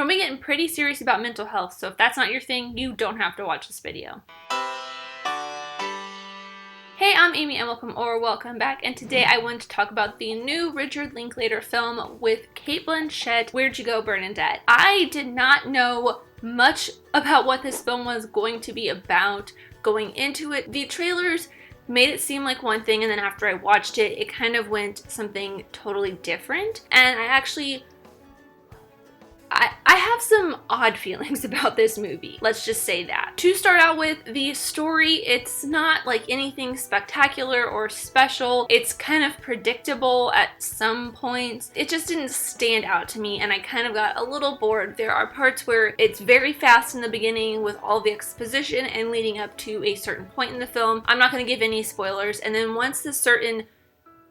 be getting pretty serious about mental health, so if that's not your thing, you don't have to watch this video. Hey, I'm Amy and welcome back, and today I want to talk about the new Richard Linklater film with Cate Blanchett, Where'd You Go, Bernadette? I did not know much about what this film was going to be about going into it. The trailers made it seem like one thing, and then after I watched it, it kind of went something totally different, and I have some odd feelings about this movie. Let's just say that. To start out with, the story, it's not like anything spectacular or special. It's kind of predictable at some points. It just didn't stand out to me, and I kind of got a little bored. There are parts where it's very fast in the beginning with all the exposition and leading up to a certain point in the film. I'm not going to give any spoilers, and then once the certain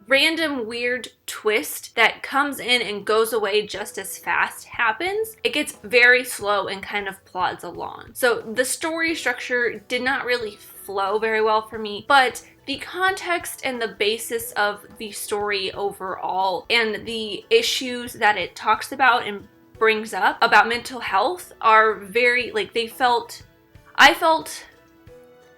random weird twist that comes in and goes away just as fast happens, it gets very slow and kind of plods along. So the story structure did not really flow very well for me, but the context and the basis of the story overall and the issues that it talks about and brings up about mental health are very, like,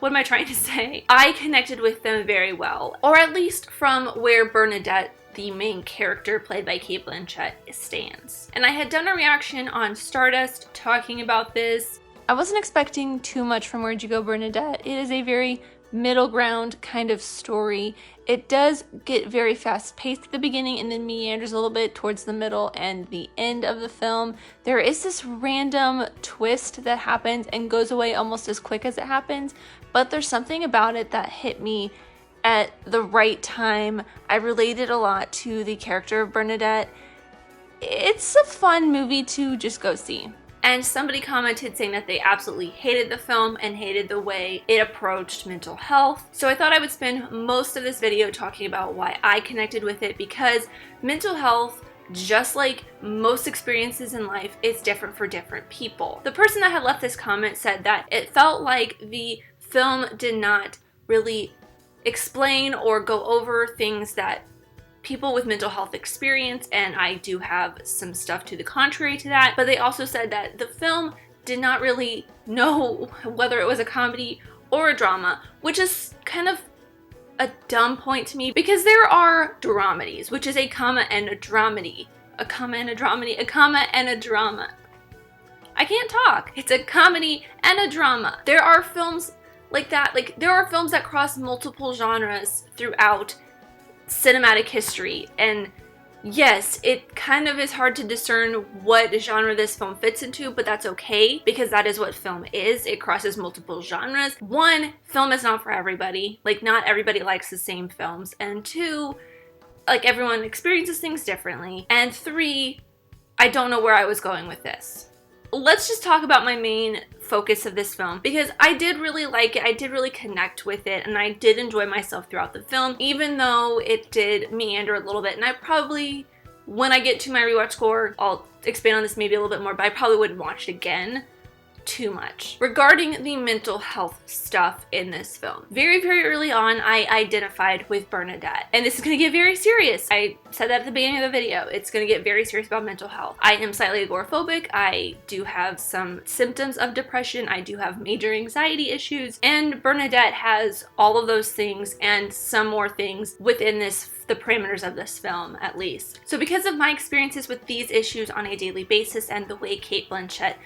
what am I trying to say? I connected with them very well, or at least from where Bernadette, the main character played by Cate Blanchett, stands. And I had done a reaction on Stardust talking about this. I wasn't expecting too much from Where'd You Go, Bernadette? It is a very middle ground kind of story. It does get very fast paced at the beginning and then meanders a little bit towards the middle and the end of the film. There is this random twist that happens and goes away almost as quick as it happens, but there's something about it that hit me at the right time. I related a lot to the character of Bernadette. It's a fun movie to just go see. And somebody commented saying that they absolutely hated the film and hated the way it approached mental health. So I thought I would spend most of this video talking about why I connected with it, because mental health, just like most experiences in life, is different for different people. The person that had left this comment said that it felt like the film did not really explain or go over things that people with mental health experience, and I do have some stuff to the contrary to that, but they also said that the film did not really know whether it was a comedy or a drama, which is kind of a dumb point to me, because there are dramedies, which is a comma and a dramedy. A comma and a dramedy, a comma and a drama. I can't talk. It's a comedy and a drama. There are films like that, like there are films that cross multiple genres throughout cinematic history, and yes, it kind of is hard to discern what genre this film fits into, but that's okay, because that is what film is. It crosses multiple genres. One, film is not for everybody. Like, not everybody likes the same films. And two, like, everyone experiences things differently. And three, I don't know where I was going with this. Let's just talk about my main focus of this film, because I did really like it. I did really connect with it, and I did enjoy myself throughout the film, even though it did meander a little bit. And I probably, when I get to my rewatch score, I'll expand on this maybe a little bit more, but I probably wouldn't watch it again too much. Regarding the mental health stuff in this film, very, very early on, I identified with Bernadette. And this is going to get very serious. I said that at the beginning of the video. It's going to get very serious about mental health. I am slightly agoraphobic. I do have some symptoms of depression. I do have major anxiety issues. And Bernadette has all of those things and some more things within the parameters of this film, at least. So because of my experiences with these issues on a daily basis and the way Cate Blanchett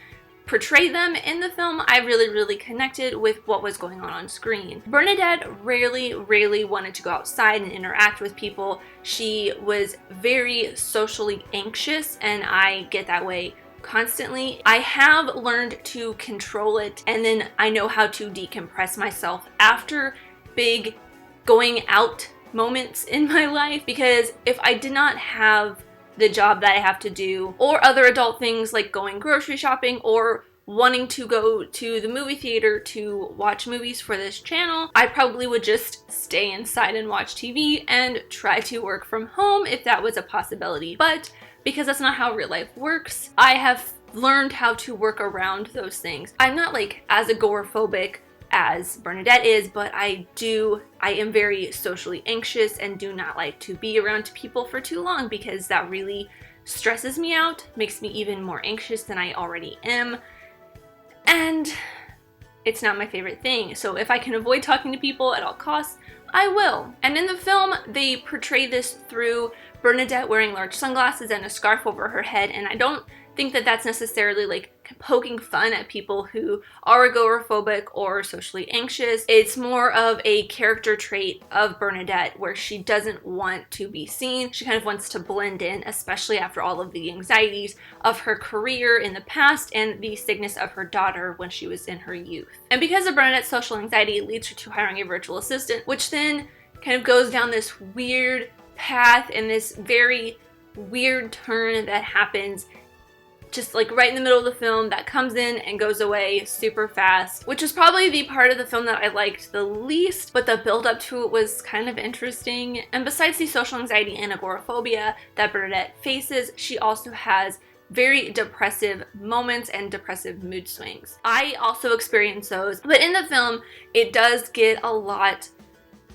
portray them in the film, I really connected with what was going on screen. Bernadette rarely wanted to go outside and interact with people. She was very socially anxious, and I get that way constantly. I have learned to control it, and then I know how to decompress myself after big going out moments in my life, because if I did not have the job that I have to do, or other adult things like going grocery shopping or wanting to go to the movie theater to watch movies for this channel, I probably would just stay inside and watch TV and try to work from home if that was a possibility. But because that's not how real life works, I have learned how to work around those things. I'm not like as agoraphobic as Bernadette is, but I am very socially anxious and do not like to be around people for too long, because that really stresses me out, makes me even more anxious than I already am, and it's not my favorite thing. So if I can avoid talking to people at all costs, I will. And in the film, they portray this through Bernadette wearing large sunglasses and a scarf over her head, and I don't think that that's necessarily like poking fun at people who are agoraphobic or socially anxious. It's more of a character trait of Bernadette where she doesn't want to be seen. She kind of wants to blend in, especially after all of the anxieties of her career in the past and the sickness of her daughter when she was in her youth. And because of Bernadette's social anxiety, it leads her to hiring a virtual assistant, which then kind of goes down this weird path and this very weird turn that happens just like right in the middle of the film that comes in and goes away super fast, which was probably the part of the film that I liked the least, but the build up to it was kind of interesting. And besides the social anxiety and agoraphobia that Bernadette faces, she also has very depressive moments and depressive mood swings. I also experience those, but in the film, it does get a lot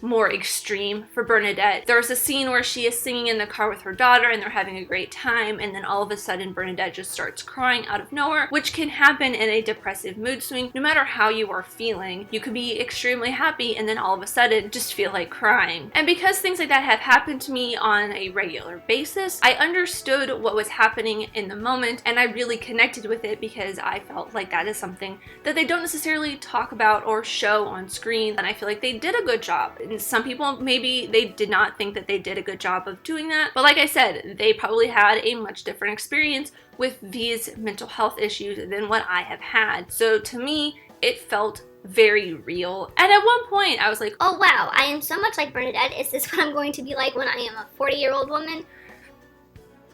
more extreme for Bernadette. There's a scene where she is singing in the car with her daughter and they're having a great time, and then all of a sudden Bernadette just starts crying out of nowhere, which can happen in a depressive mood swing. No matter how you are feeling, you could be extremely happy and then all of a sudden just feel like crying. And because things like that have happened to me on a regular basis, I understood what was happening in the moment and I really connected with it because I felt like that is something that they don't necessarily talk about or show on screen, and I feel like they did a good job. And some people, maybe they did not think that they did a good job of doing that, but like I said, they probably had a much different experience with these mental health issues than what I have had. So to me, it felt very real. And at one point I was like, oh wow, I am so much like Bernadette. Is this what I'm going to be like when I am a 40-year-old woman?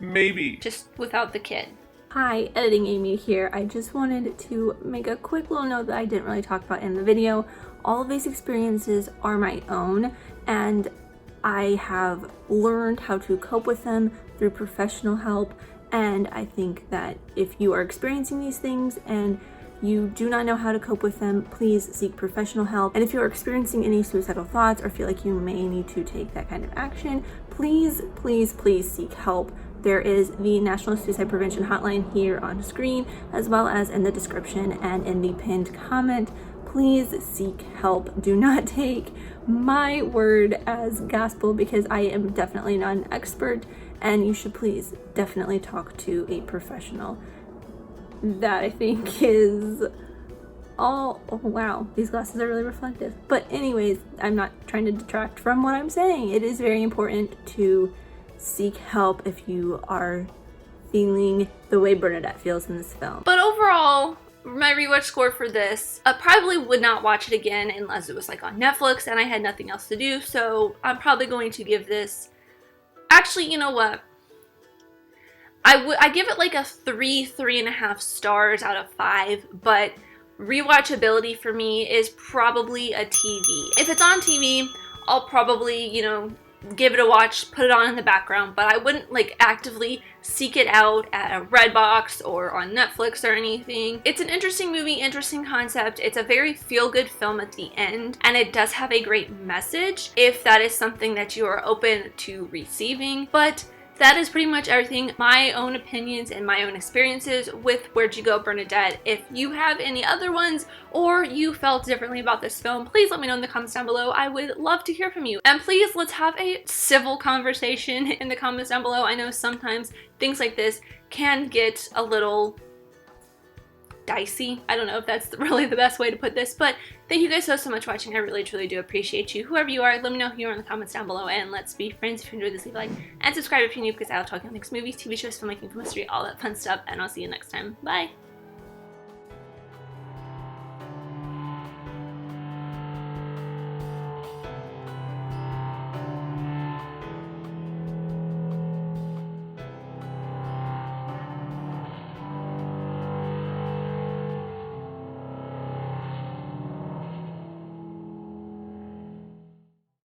Maybe. Just without the kid. Hi, Editing Amy here. I just wanted to make a quick little note that I didn't really talk about in the video. All of these experiences are my own, and I have learned how to cope with them through professional help, and I think that if you are experiencing these things and you do not know how to cope with them, please seek professional help. And if you are experiencing any suicidal thoughts or feel like you may need to take that kind of action, please, please, please seek help. There is the National Suicide Prevention Hotline here on screen, as well as in the description and in the pinned comment. Please seek help. Do not take my word as gospel because I am definitely not an expert, and you should please definitely talk to a professional. That I think is all. Oh wow, these glasses are really reflective. But anyways, I'm not trying to detract from what I'm saying. It is very important to seek help if you are feeling the way Bernadette feels in this film. But overall, my rewatch score for this, I probably would not watch it again unless it was like on Netflix and I had nothing else to do, so I'm probably going to give this, actually, you know what, I give it like a 3.5 stars out of 5, but rewatchability for me is probably a TV. If it's on TV, I'll probably, you know, give it a watch, put it on in the background, but I wouldn't like actively seek it out at a Redbox or on Netflix or anything. It's an interesting movie, interesting concept. It's a very feel-good film at the end, and it does have a great message if that is something that you are open to receiving. But that is pretty much everything, my own opinions and my own experiences with Where'd You Go, Bernadette. If you have any other ones or you felt differently about this film, please let me know in the comments down below. I would love to hear from you. And please, let's have a civil conversation in the comments down below. I know sometimes things like this can get a little dicey. I don't know if that's really the best way to put this, but thank you guys so much for watching. I really truly do appreciate you. Whoever you are, let me know who you are in the comments down below, and let's be friends. If you enjoyed this, leave a like and subscribe if you're new, because I'll talk about next movies, TV shows, filmmaking, film history, all that fun stuff, and I'll see you next time. Bye!